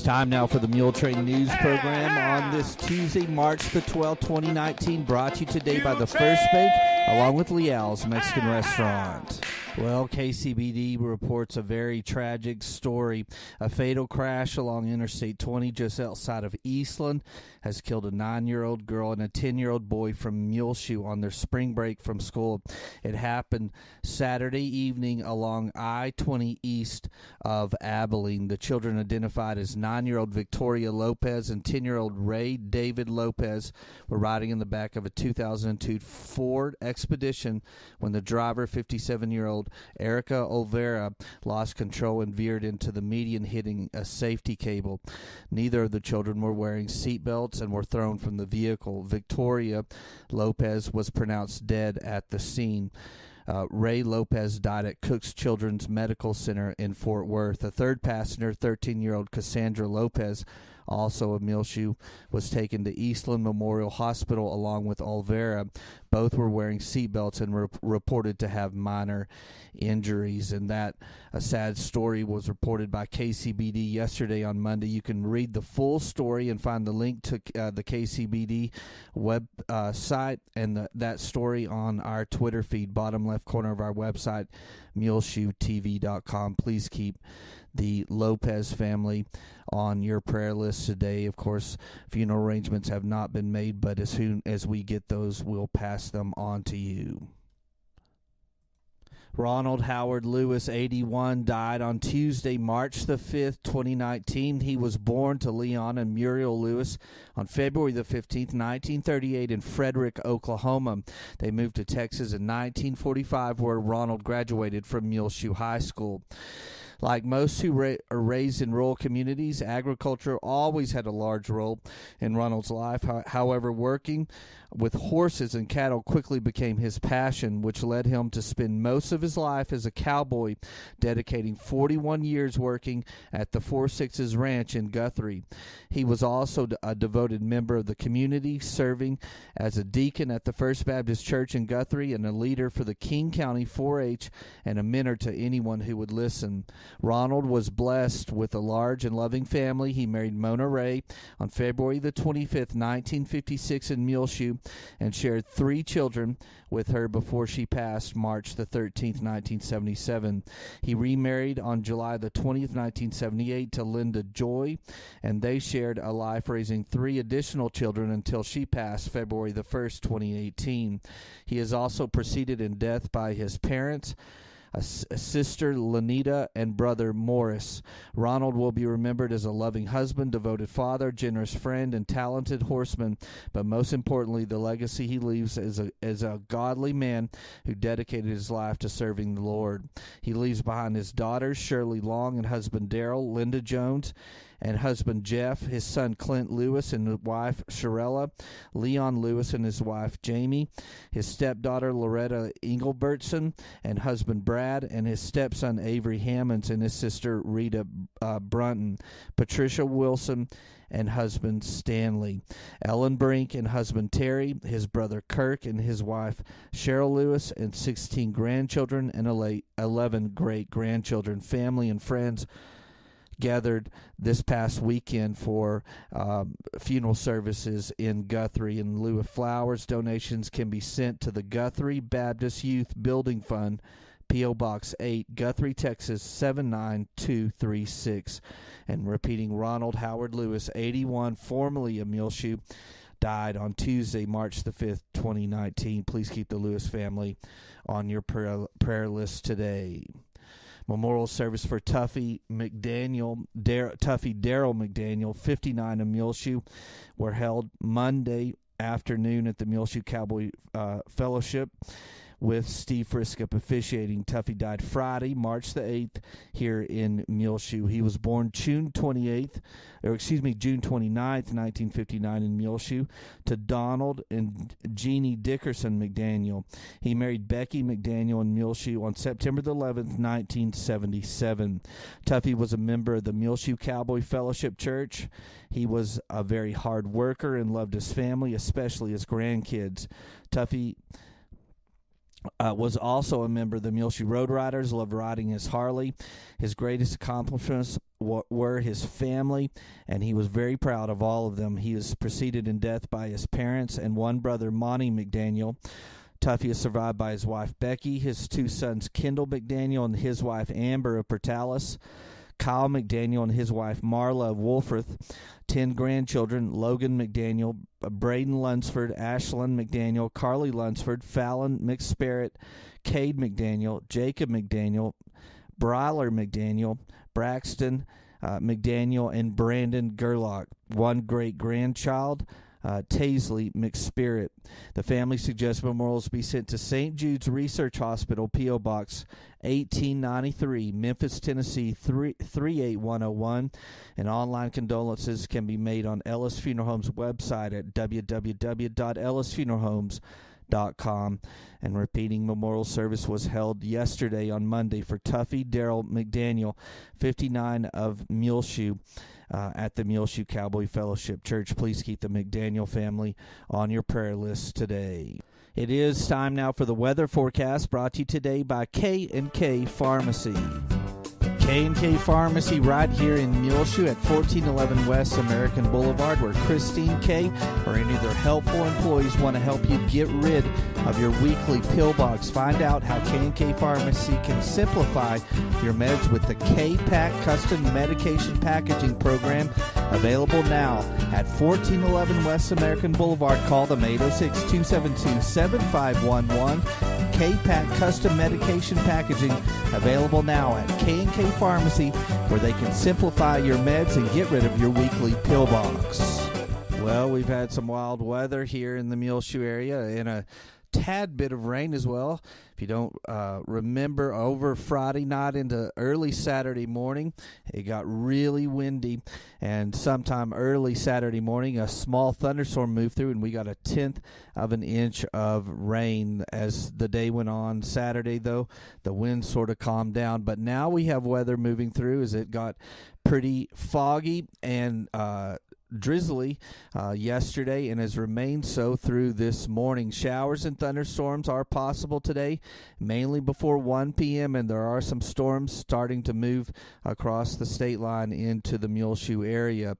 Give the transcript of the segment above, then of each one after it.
Time now for the Muletrain News Program on this Tuesday, March the 12th, 2019, brought to you today by the First Bake, along with Leal's Mexican Restaurant. Well, KCBD reports a very tragic story. A fatal crash along Interstate 20 just outside of Eastland has killed a 9-year-old girl and a 10-year-old boy from Muleshoe on their spring break from school. It happened Saturday evening along I-20 east of Abilene. The children identified as 9-year-old Victoria Lopez and 10-year-old Ray David Lopez were riding in the back of a 2002 Ford Expedition when the driver, 57-year-old Erica Olvera, lost control and veered into the median, hitting a safety cable. Neither of the children were wearing seatbelts and were thrown from the vehicle. Victoria Lopez was pronounced dead at the scene. Ray Lopez died at Cook's Children's Medical Center in Fort Worth. A third passenger, 13-year-old Cassandra Lopez, also of Muleshoe, was taken to Eastland Memorial Hospital along with Olvera. Both were wearing seatbelts and reported to have minor injuries. And that a sad story was reported by KCBD yesterday on Monday. You can read the full story and find the link to the KCBD web site and that story on our Twitter feed, bottom left corner of our website, muleshoetv.com. Please keep the Lopez family on your prayer list today. Of course, funeral arrangements have not been made, but as soon as we get those, we'll pass them on to you. Ronald Howard Lewis, 81, died on Tuesday, March the 5th, 2019. He was born to Leon and Muriel Lewis on February the 15th, 1938 in Frederick, Oklahoma. They moved to Texas in 1945, where Ronald graduated from Muleshoe High School. Like most who are raised in rural communities, agriculture always had a large role in Ronald's life. However, working with horses and cattle quickly became his passion, which led him to spend most of his life as a cowboy, dedicating 41 years working at the 4-6's Ranch in Guthrie. He was also a devoted member of the community, serving as a deacon at the First Baptist Church in Guthrie and a leader for the King County 4-H and a mentor to anyone who would listen. Ronald was blessed with a large and loving family. He married Mona Ray on February the 25th, 1956 in Muleshoe, and shared 3 children with her before she passed March the 13th, 1977. He remarried on July the 20th, 1978 to Linda Joy, and they shared a life raising 3 additional children until she passed February the 1st, 2018. He is also preceded in death by his parents, a sister, Lanita, and brother, Morris. Ronald will be remembered as a loving husband, devoted father, generous friend, and talented horseman, but most importantly, the legacy he leaves is a godly man who dedicated his life to serving the Lord. He leaves behind his daughters, Shirley Long, and husband, Darrell, Linda Jones, and husband Jeff, his son Clint Lewis and his wife Sharella, Leon Lewis and his wife Jamie, his stepdaughter Loretta Engelbertson and husband Brad, and his stepson Avery Hammonds and his sister Rita Brunton, Patricia Wilson and husband Stanley, Ellen Brink and husband Terry, his brother Kirk and his wife Cheryl Lewis, and 16 grandchildren and 11 great-grandchildren. Family and friends gathered this past weekend for funeral services in Guthrie. In lieu of flowers, donations can be sent to the Guthrie Baptist Youth Building Fund, P.O. Box 8, Guthrie, Texas 79236. And repeating, Ronald Howard Lewis, 81, formerly of Muleshoe, died on Tuesday, March the 5th, 2019. Please keep the Lewis family on your prayer list today. Memorial service for Tuffy Darrell McDaniel, 59 of Muleshoe, were held Monday afternoon at the Muleshoe Cowboy Fellowship, with Steve Friskup officiating. Tuffy died Friday, March the 8th, here in Muleshoe. He was born June 29th, 1959 in Muleshoe, to Donald and Jeannie Dickerson McDaniel. He married Becky McDaniel in Muleshoe on September the 11th, 1977. Tuffy was a member of the Muleshoe Cowboy Fellowship Church. He was a very hard worker and loved his family, especially his grandkids. Tuffy was also a member of the Muleshoe Road Riders, loved riding his Harley. His greatest accomplishments were his family, and he was very proud of all of them. He was preceded in death by his parents and one brother, Monty McDaniel. Tuffy is survived by his wife, Becky, his two sons, Kendall McDaniel and his wife, Amber of Portales, Kyle McDaniel and his wife, Marla of Wolforth, 10 grandchildren, Logan McDaniel, Braden Lunsford, Ashlyn McDaniel, Carly Lunsford, Fallon McSparrett, Cade McDaniel, Jacob McDaniel, Bryler McDaniel, Braxton McDaniel, and Brandon Gerlach. One great-grandchild, Taisley McSpirit. The family suggests memorials be sent to St. Jude's Research Hospital, P.O. Box 1893, Memphis, Tennessee 38101. And online condolences can be made on Ellis Funeral Home's website at www.ellisfuneralhomes.com. And repeating memorial service was held yesterday on Monday for Tuffy Darrell McDaniel, 59 of Muleshoe, at the Muleshoe Cowboy Fellowship Church. Please keep the McDaniel family on your prayer list today. It is time now for the weather forecast, brought to you today by K&K Pharmacy. K&K Pharmacy right here in Muleshoe at 1411 West American Boulevard, where Christine K. or any of their helpful employees want to help you get rid of your weekly pill box. Find out how K&K Pharmacy can simplify your meds with the K-Pack Custom Medication Packaging Program, available now at 1411 West American Boulevard. Call them 806-272-7511. K-Pack Custom Medication Packaging, available now at K&K Pharmacy, where they can simplify your meds and get rid of your weekly pill box. Well, we've had some wild weather here in the Muleshoe area and a tad bit of rain as well. If you don't remember, over Friday night into early Saturday morning, it got really windy, and sometime early Saturday morning, a small thunderstorm moved through, and we got 1/10 of an inch of rain as the day went on. Saturday, though, the wind sort of calmed down, but now we have weather moving through as it got pretty foggy and drizzly yesterday, and has remained so through this morning. Showers and thunderstorms are possible today, mainly before 1 p.m., and there are some storms starting to move across the state line into the Muleshoe area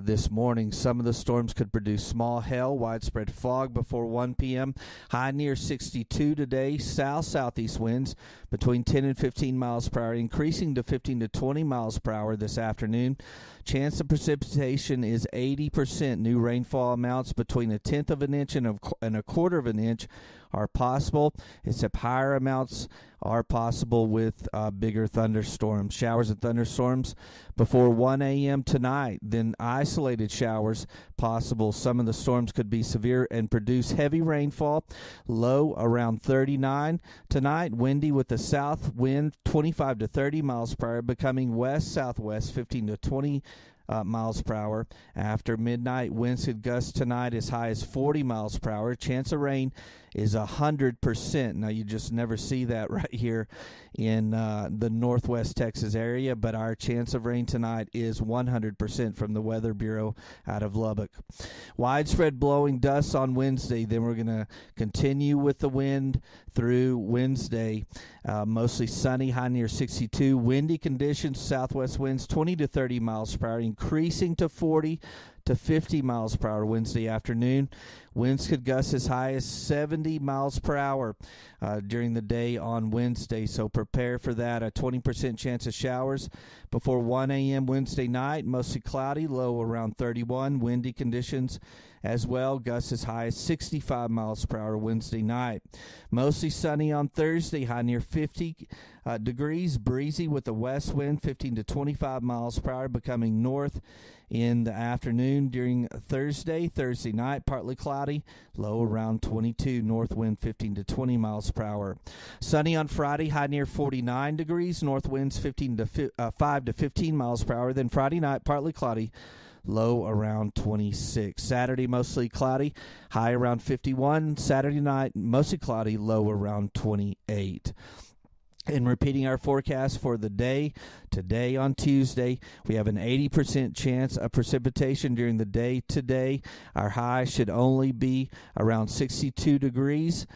this morning. Some of the storms could produce small hail, widespread fog before 1 p.m. High near 62 today. South-southeast winds between 10 and 15 miles per hour, increasing to 15 to 20 miles per hour this afternoon. Chance of precipitation is 80%. New rainfall amounts between 1/10 of an inch and a 1/4 of an inch are possible, except higher amounts are possible with bigger thunderstorms. Showers and thunderstorms before 1 a.m. tonight, then isolated showers possible. Some of the storms could be severe and produce heavy rainfall. Low around 39 tonight. Windy with the south wind 25 to 30 miles per hour, becoming west-southwest 15 to 20 miles per hour. After midnight, winds could gust tonight as high as 40 miles per hour. Chance of rain is 100%. Now, you just never see that right here in the northwest Texas area, but our chance of rain tonight is 100% from the Weather Bureau out of Lubbock. Widespread blowing dust on Wednesday. Then we're going to continue with the wind through Wednesday. Mostly sunny, high near 62. Windy conditions, southwest winds 20 to 30 miles per hour, increasing to 40 to 50 miles per hour Wednesday afternoon. Winds could gust as high as 70 miles per hour during the day on Wednesday, so prepare for that. A 20% chance of showers before 1 a.m. Wednesday night. Mostly cloudy, low around 31. Windy conditions as well. Gusts as high as 65 miles per hour Wednesday night. Mostly sunny on Thursday, high near 50 degrees. Breezy with a west wind 15 to 25 miles per hour, becoming north in the afternoon. During Thursday night, partly cloudy, low around 22, north wind 15 to 20 miles per hour. Sunny on Friday, high near 49 degrees, north winds 5 to 15 miles per hour. Then Friday night, partly cloudy, low around 26. Saturday, mostly cloudy, high around 51. Saturday night, mostly cloudy, low around 28. And repeating our forecast for the day, today on Tuesday, we have an 80% chance of precipitation during the day today. Our high should only be around 62 degrees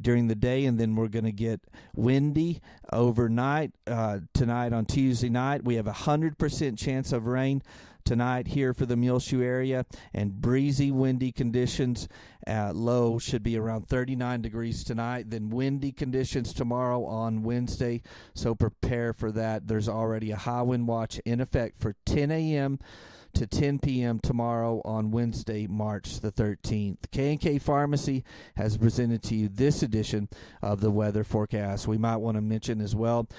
during the day, and then we're going to get windy overnight. Tonight on Tuesday night, we have a 100% chance of rain tonight here for the Muleshoe area, and breezy, windy conditions. Low should be around 39 degrees tonight, then windy conditions tomorrow on Wednesday, so prepare for that. There's already a high wind watch in effect for 10 a.m. to 10 p.m. tomorrow on Wednesday, March the 13th. K&K Pharmacy has presented to you this edition of the weather forecast. We might want to mention as well,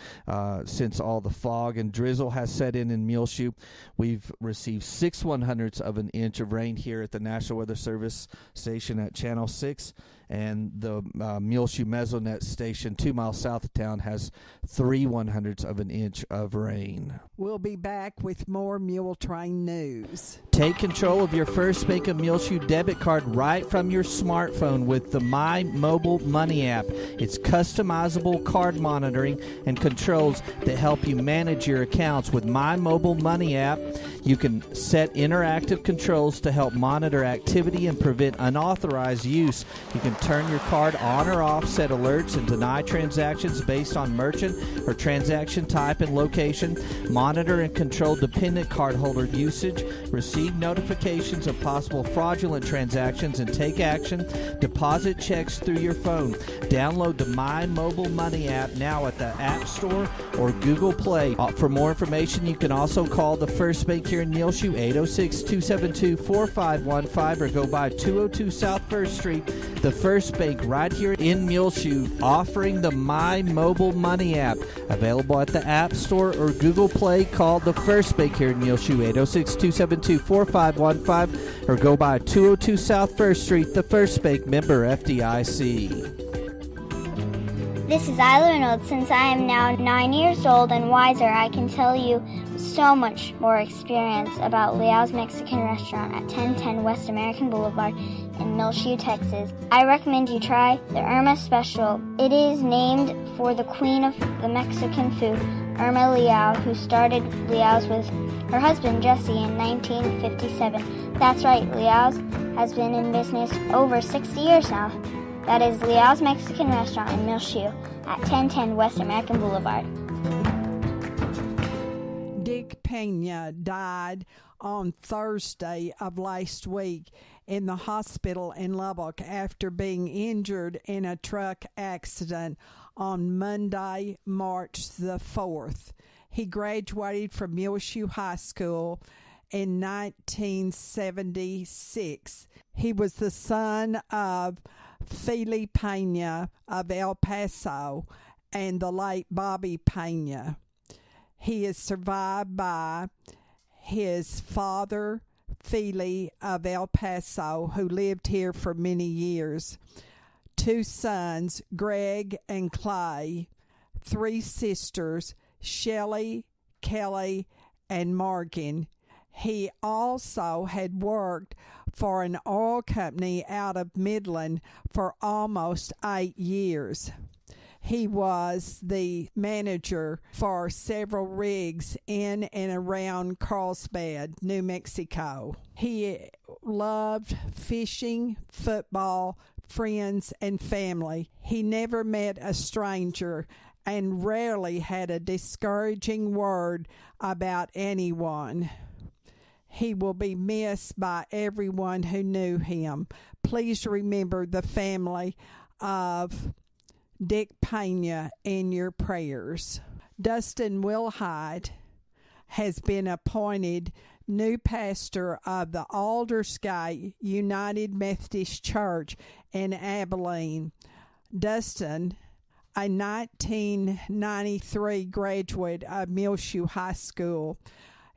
since all the fog and drizzle has set in Muleshoe, we've received 6/100ths of an inch of rain here at the National Weather Service station at Channel 6. And the Muleshoe Mesonet station 2 miles south of town has 3/100ths of an inch of rain. We'll be back with more Muletrain news. Take control of your First Bank of Muleshoe debit card right from your smartphone with the My Mobile Money app. It's customizable card monitoring and controls that help you manage your accounts. With My Mobile Money app, you can set interactive controls to help monitor activity and prevent unauthorized use. You can turn your card on or off, set alerts, and deny transactions based on merchant or transaction type and location, monitor and control dependent cardholder usage, receive notifications of possible fraudulent transactions, and take action, deposit checks through your phone. Download the My Mobile Money app now at the App Store or Google Play. For more information, you can also call the First Bank here in Muleshoe, 806-272-4515, or go by 202 South 1st Street. The First Bank right here in Muleshoe, offering the My Mobile Money app. Available at the App Store or Google Play. Call the First Bank here in Muleshoe, 806-272-4515, or go by 202 South 1st Street. The First Bank, member FDIC. This is Isla Reynolds. Since I am now 9 years old and wiser, I can tell you so much more experience about Liao's Mexican Restaurant at 1010 West American Boulevard in Muleshoe, Texas. I recommend you try the Irma Special. It is named for the queen of the Mexican food, Irma Liao, who started Liao's with her husband Jesse in 1957. That's right, Liao's has been in business over 60 years now. That is Liao's Mexican Restaurant in Muleshoe at 1010 West American Boulevard. Dick Pena died on Thursday of last week in the hospital in Lubbock after being injured in a truck accident on Monday, March the 4th. He graduated from Muleshoe High School in 1976. He was the son of Feli Pena of El Paso and the late Bobby Pena. He is survived by his father, Feli of El Paso, who lived here for many years, 2 sons, Greg and Clay, 3 sisters, Shelley, Kelly, and Morgan. He also had worked for an oil company out of Midland for almost 8 years. He was the manager for several rigs in and around Carlsbad, New Mexico. He loved fishing, football, friends, and family. He never met a stranger and rarely had a discouraging word about anyone. He will be missed by everyone who knew him. Please remember the family of Dick Pena in your prayers. Dustin Wilhite has been appointed new pastor of the Aldersgate United Methodist Church in Abilene. Dustin, a 1993 graduate of Muleshoe High School,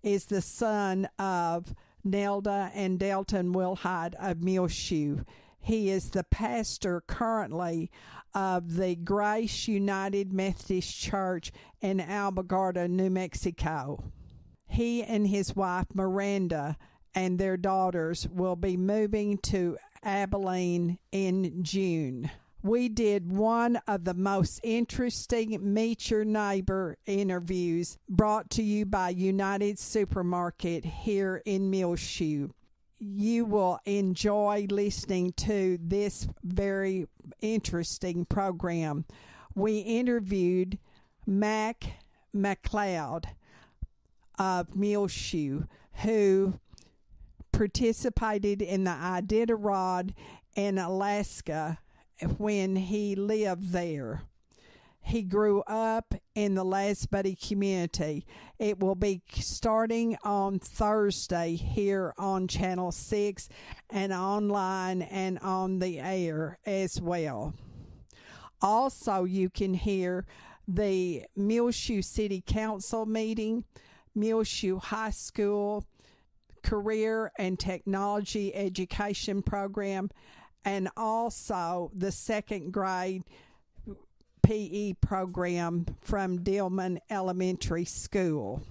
is the son of Nelda and Delton Wilhite of Muleshoe. He is the pastor currently of the Grace United Methodist Church in Albuquerque, New Mexico. He and his wife Miranda and their daughters will be moving to Abilene in June. we did one of the most interesting Meet Your Neighbor interviews brought to you by United Supermarket here in Muleshoe. You will enjoy listening to this very interesting program. We interviewed Mac McLeod of Muleshoe, who participated in the Iditarod in Alaska when he lived there. He grew up in the Lasbuddy community. It will be starting on Thursday here on Channel 6 and online and on the air as well. Also, you can hear the Muleshoe City Council meeting, Muleshoe High School Career and Technology Education Program, and also the second grade PE program from Dillman Elementary School.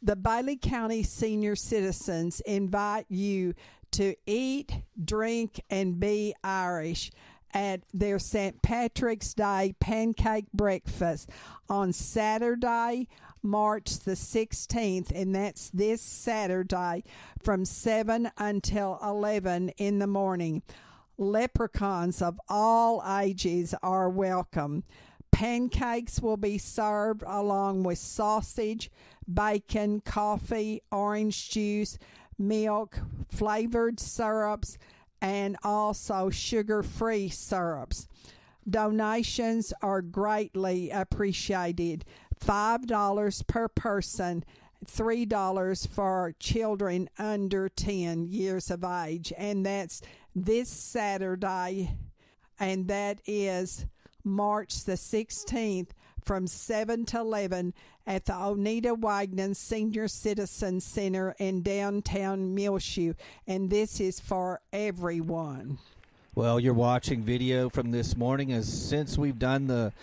The Bailey County Senior Citizens invite you to eat, drink, and be Irish at their St. Patrick's Day pancake breakfast on Saturday, March the 16th, and that's this Saturday from 7 until 11 in the morning. Leprechauns of all ages are welcome. Pancakes will be served along with sausage, bacon, coffee, orange juice, milk, flavored syrups, and also sugar-free syrups. Donations are greatly appreciated. $5 per person, $3 for children under 10 years of age. And that's this Saturday, and that is March the 16th from 7 to 11 at the Oneida Wagner Senior Citizen Center in downtown Muleshoe. And this is for everyone. Well, you're watching video from this morning. Since we've done the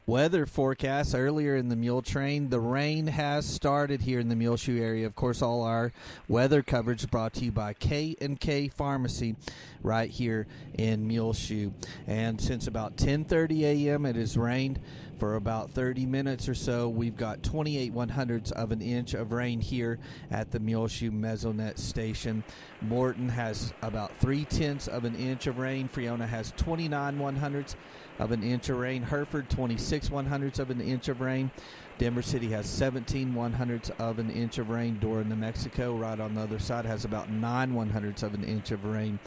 weather forecast earlier in the Muletrain, the rain has started here in the Muleshoe area. Of course, all our weather coverage brought to you by K&K Pharmacy right here in Muleshoe. And since about 10:30 a.m., it has rained for about 30 minutes or so. We've got 28/100ths of an inch of rain here at the Muleshoe Mesonet station. Morton has about 3/10 of an inch of rain. Friona has 29/100ths of an inch of rain. Hereford, 26/100ths of an inch of rain. Denver City has 17/100ths of an inch of rain. Dora, New Mexico, right on the other side, has about 9/100ths of an inch of rain.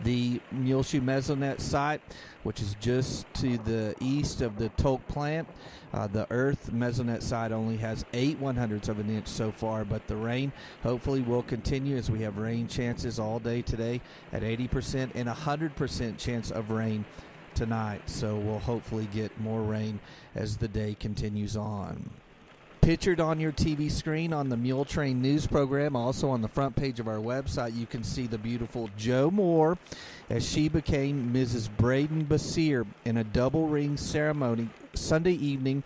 The Muleshoe Mesonet site, which is just to the east of the Tolk plant, the Earth Mesonet site only has 8/100ths of an inch so far, but the rain hopefully will continue as we have rain chances all day today at 80% and 100% chance of rain tonight. So we'll hopefully get more rain as the day continues on. Pictured on your TV screen on the Muletrain news program, also on the front page of our website, you can see the beautiful Jo Moore as she became Mrs. Braden Basir in a double ring ceremony Sunday evening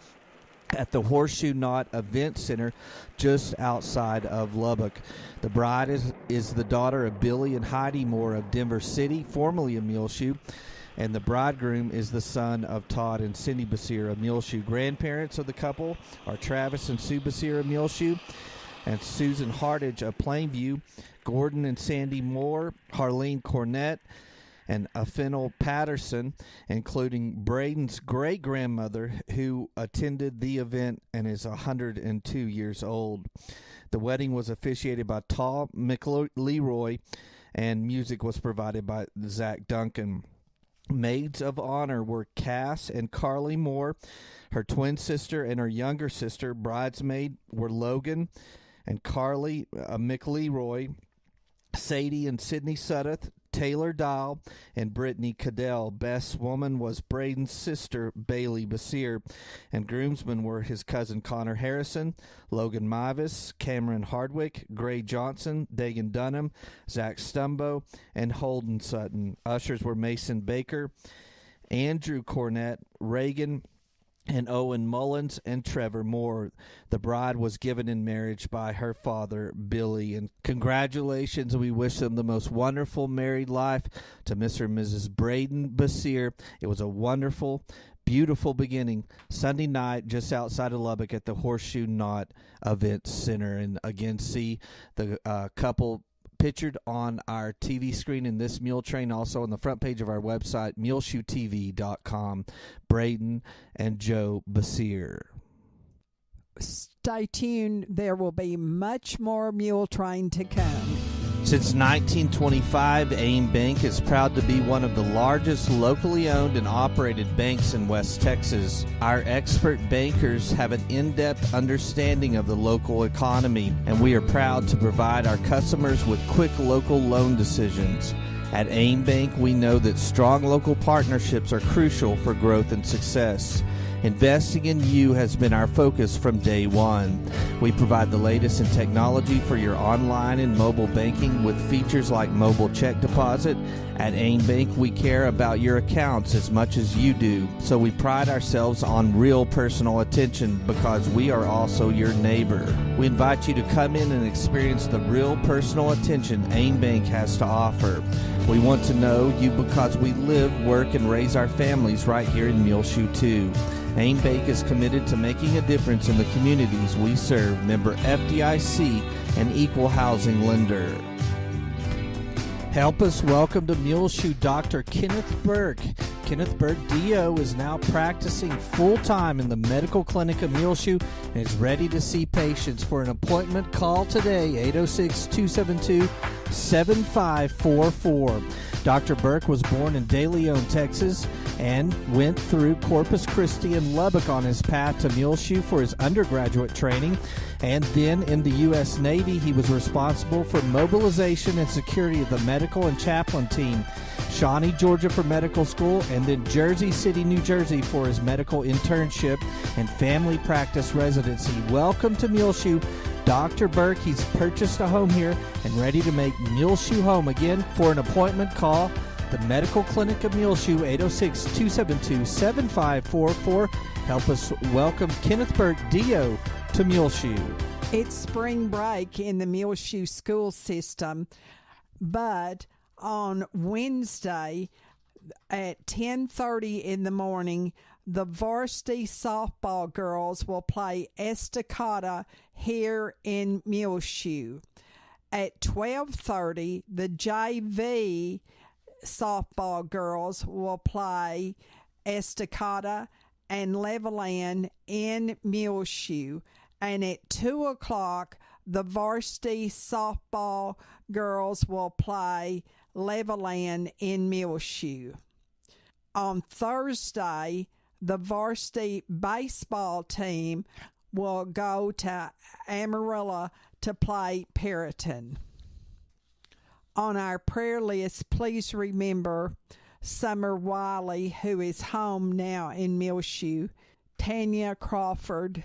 at the Horseshoe Knot Event Center just outside of Lubbock. The bride is the daughter of Billy and Heidi Moore of Denver City, formerly of Muleshoe, and the bridegroom is the son of Todd and Cindy Basir of Muleshoe. Grandparents of the couple are Travis and Sue Basir of Muleshoe and Susan Hartage of Plainview, Gordon and Sandy Moore, Harleen Cornett, and Affinal Patterson, including Braden's great-grandmother who attended the event and is 102 years old. The wedding was officiated by Tal McLeroy, and music was provided by Zach Duncan. Maids of honor were Cass and Carly Moore, her twin sister and her younger sister. Bridesmaid were Logan and Carly McLeroy, Sadie and Sydney Sudduth, Taylor Dial, and Brittany Cadell. Best woman was Braden's sister, Bailey Basir, and groomsmen were his cousin Connor Harrison, Logan Mavis, Cameron Hardwick, Gray Johnson, Dagan Dunham, Zach Stumbo, and Holden Sutton. Ushers were Mason Baker, Andrew Cornett, Reagan and Owen Mullins and Trevor Moore. The bride was given in marriage by her father, Billy. And congratulations, we wish them the most wonderful married life to Mr. and Mrs. Braden Basir. It was a wonderful, beautiful beginning Sunday night just outside of Lubbock at the Horseshoe Knot Event Center. And again, see the couple pictured on our TV screen in this Muletrain, also on the front page of our website, muleshoetv.com, Braden and Joe Basir. Stay tuned. There will be much more Muletrain to come. Since 1925, AIM Bank is proud to be one of the largest locally owned and operated banks in West Texas. Our expert bankers have an in-depth understanding of the local economy, and we are proud to provide our customers with quick local loan decisions. At AIM Bank, we know that strong local partnerships are crucial for growth and success. Investing in you has been our focus from day one. We provide the latest in technology for your online and mobile banking with features like mobile check deposit. At AIM Bank, we care about your accounts as much as you do, so we pride ourselves on real personal attention because we are also your neighbor. We invite you to come in and experience the real personal attention AIM Bank has to offer. We want to know you because we live, work, and raise our families right here in Muleshoe too. AIM Bank is committed to making a difference in the communities we serve. Member FDIC, an equal housing lender. Help us welcome to Muleshoe Dr. Kenneth Burke. Kenneth Burke, DO, is now practicing full-time in the medical clinic of Muleshoe and is ready to see patients. For an appointment, call today, 806-272-7544. Dr. Burke was born in De Leon, Texas, and went through Corpus Christi and Lubbock on his path to Muleshoe for his undergraduate training. And then in the U.S. Navy, he was responsible for mobilization and security of the medical and chaplain team. Shawnee, Georgia for medical school, and then Jersey City, New Jersey for his medical internship and family practice residency. Welcome to Muleshoe, Dr. Burke. He's purchased a home here and ready to make Muleshoe home again. For an appointment, call the Medical Clinic of Muleshoe, 806-272-7544. Help us welcome Kenneth Burke, DO, to Muleshoe. It's spring break in the Muleshoe school system, but on Wednesday at 10:30 in the morning, the varsity softball girls will play Estacada here in Muleshoe. At 12:30, the JV softball girls will play Estacada and Levelland in Muleshoe. And at 2 o'clock, the varsity softball girls will play Levelland in Muleshoe. On Thursday, the varsity baseball team will go to Amarillo to play Perryton. On our prayer list, please remember Summer Wiley, who is home now in Muleshoe, Tanya Crawford,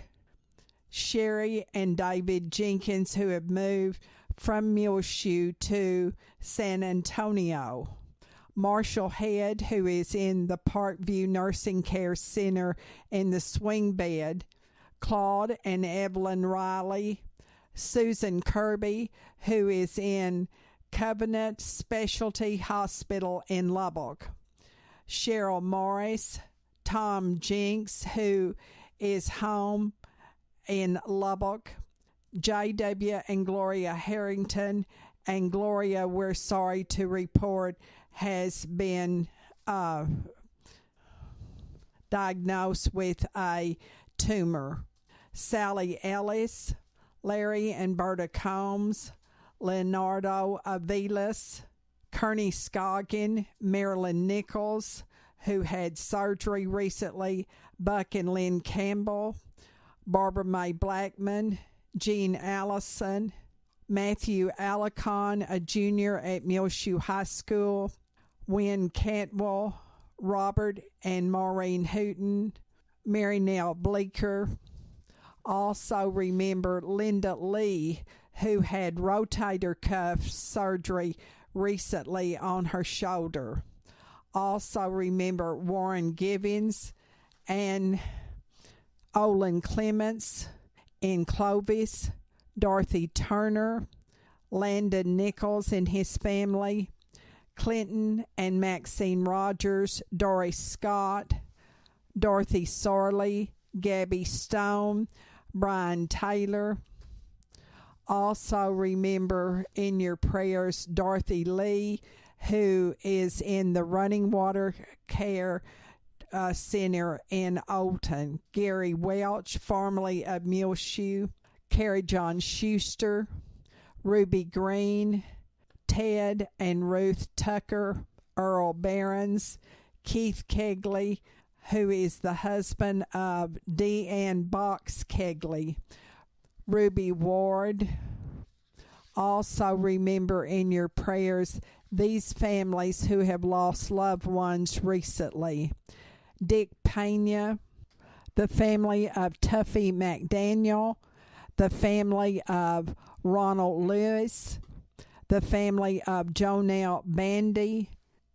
Sherry and David Jenkins, who have moved from Muleshoe to San Antonio, Marshall Head, who is in the Parkview Nursing Care Center in the swing bed, Claude and Evelyn Riley, Susan Kirby, who is in Covenant Specialty Hospital in Lubbock, Cheryl Morris, Tom Jinks, who is home in Lubbock, J.W. and Gloria Harrington. And Gloria, we're sorry to report, has been diagnosed with a tumor. Sally Ellis, Larry and Berta Combs, Leonardo Avilas, Kearney Scoggin, Marilyn Nichols, who had surgery recently, Buck and Lynn Campbell, Barbara Mae Blackman, Jean Allison, Matthew Alicon, a junior at Muleshoe High School, Wynn Cantwell, Robert and Maureen Hooten, Mary Nell Bleeker. Also remember Linda Lee, who had rotator cuff surgery recently on her shoulder. Also remember Warren Givens and Olin Clements in Clovis, Dorothy Turner, Landon Nichols and his family, Clinton and Maxine Rogers, Doris Scott, Dorothy Sorley, Gabby Stone, Brian Taylor. Also remember in your prayers Dorothy Lee, who is in the Running Water Care Center in Olton, Gary Welch, formerly of Muleshoe, Carrie John Schuster, Ruby Green, Ted and Ruth Tucker, Earl Barons, Keith Kegley, who is the husband of Deanne Box Kegley, Ruby Ward. Also remember in your prayers these families who have lost loved ones recently. Dick Pena, the family of Tuffy Mcdaniel, the family of Ronald Lewis, the family of Jonelle Bandy,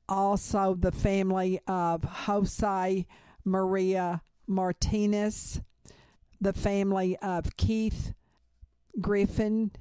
also the family of Jose Maria Martinez, the family of Keith Griffin,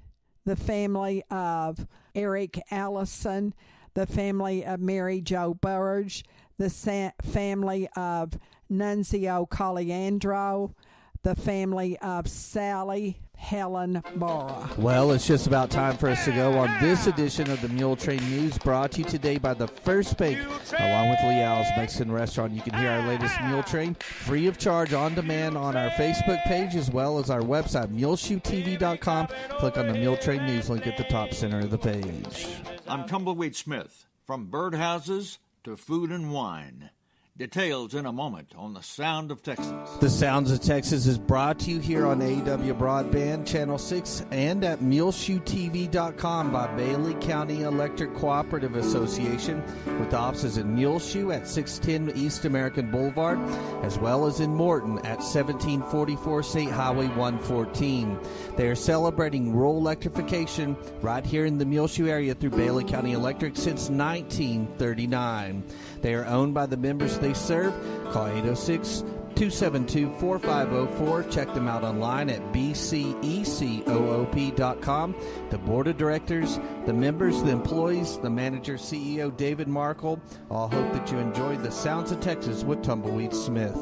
the family of Eric Allison, the family of Mary Jo Burge, the family of Nunzio Caliandro, the family of Sally Helen Barra. Well, it's just about time for us to go on this edition of the Muletrain News, brought to you today by the First Bank, along with Leal's Mexican Restaurant. You can hear our latest Muletrain free of charge on demand on our Facebook page, as well as our website, muleshoetv.com. Click on the Muletrain News link at the top center of the page. I'm Tumbleweed Smith. From birdhouses to food and wine. Details in a moment on the Sound of Texas. The Sounds of Texas is brought to you here on AW Broadband, Channel 6, and at muleshoetv.com by Bailey County Electric Cooperative Association, with offices in Muleshoe at 610 East American Boulevard, as well as in Morton at 1744 State Highway 114. They are celebrating rural electrification right here in the Muleshoe area through Bailey County Electric since 1939. They are owned by the members they serve. Call 806-272-4504. Check them out online at bcecoop.com. The board of directors, the members, the employees, the manager, CEO David Markle, all hope that you enjoy the Sounds of Texas with Tumbleweed Smith.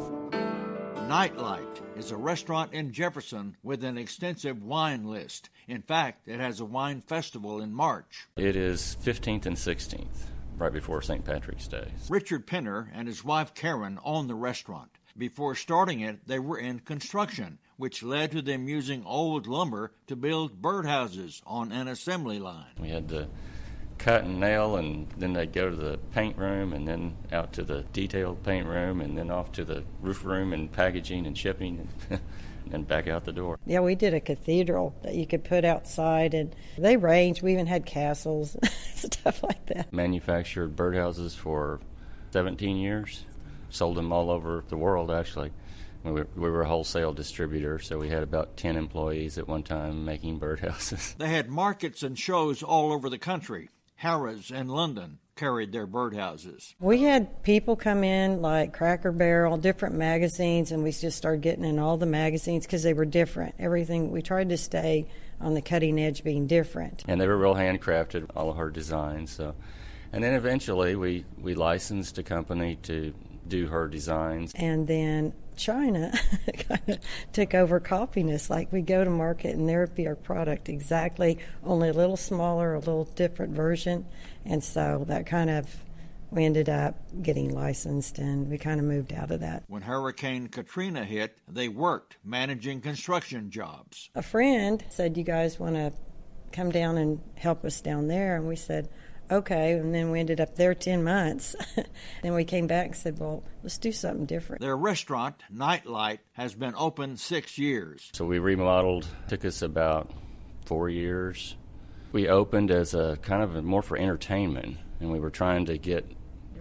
Nightlight is a restaurant in Jefferson with an extensive wine list. In fact, it has a wine festival in March. It is 15th and 16th. Right before St. Patrick's Day. Richard Penner and his wife Karen own the restaurant. Before starting it, they were in construction, which led to them using old lumber to build birdhouses on an assembly line. We had to cut and nail, and then they'd go to the paint room, and then out to the detailed paint room, and then off to the roof room and packaging and shipping, and back out the door. Yeah, we did a cathedral that you could put outside, and they ranged. We even had castles, stuff like that. Manufactured birdhouses for 17 years. Sold them all over the world, actually. We were a wholesale distributor, so we had about 10 employees at one time making birdhouses. They had markets and shows all over the country. Harrah's and London carried their birdhouses. We had people come in like Cracker Barrel, different magazines, and we just started getting in all the magazines because they were different. Everything, we tried to stay on the cutting edge being different. And they were real handcrafted, all of her designs. So, and then eventually we licensed a company to do her designs. And then China kind of took over copying us. Like we go to market and there would be our product exactly, only a little smaller, a little different version. And so that kind of, we ended up getting licensed and we kind of moved out of that. When Hurricane Katrina hit, they worked managing construction jobs. A friend said, "You guys want to come down and help us down there?" And we said, okay, and then we ended up there 10 months. Then we came back and said, well, let's do something different. Their restaurant, Nightlight, has been open 6 years. So we remodeled. Took us about 4 years. We opened as a kind of more for entertainment, and we were trying to get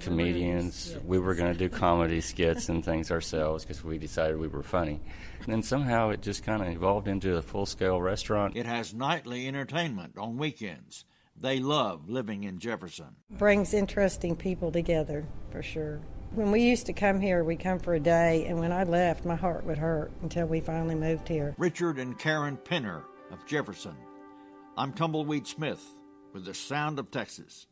comedians. We were going to do comedy skits and things ourselves because we decided we were funny. And then somehow it just kind of evolved into a full-scale restaurant. It has nightly entertainment on weekends. They love living in Jefferson. Brings interesting people together, for sure. When we used to come here, we'd come for a day, and when I left, my heart would hurt until we finally moved here. Richard and Karen Penner of Jefferson. I'm Tumbleweed Smith with the Sound of Texas.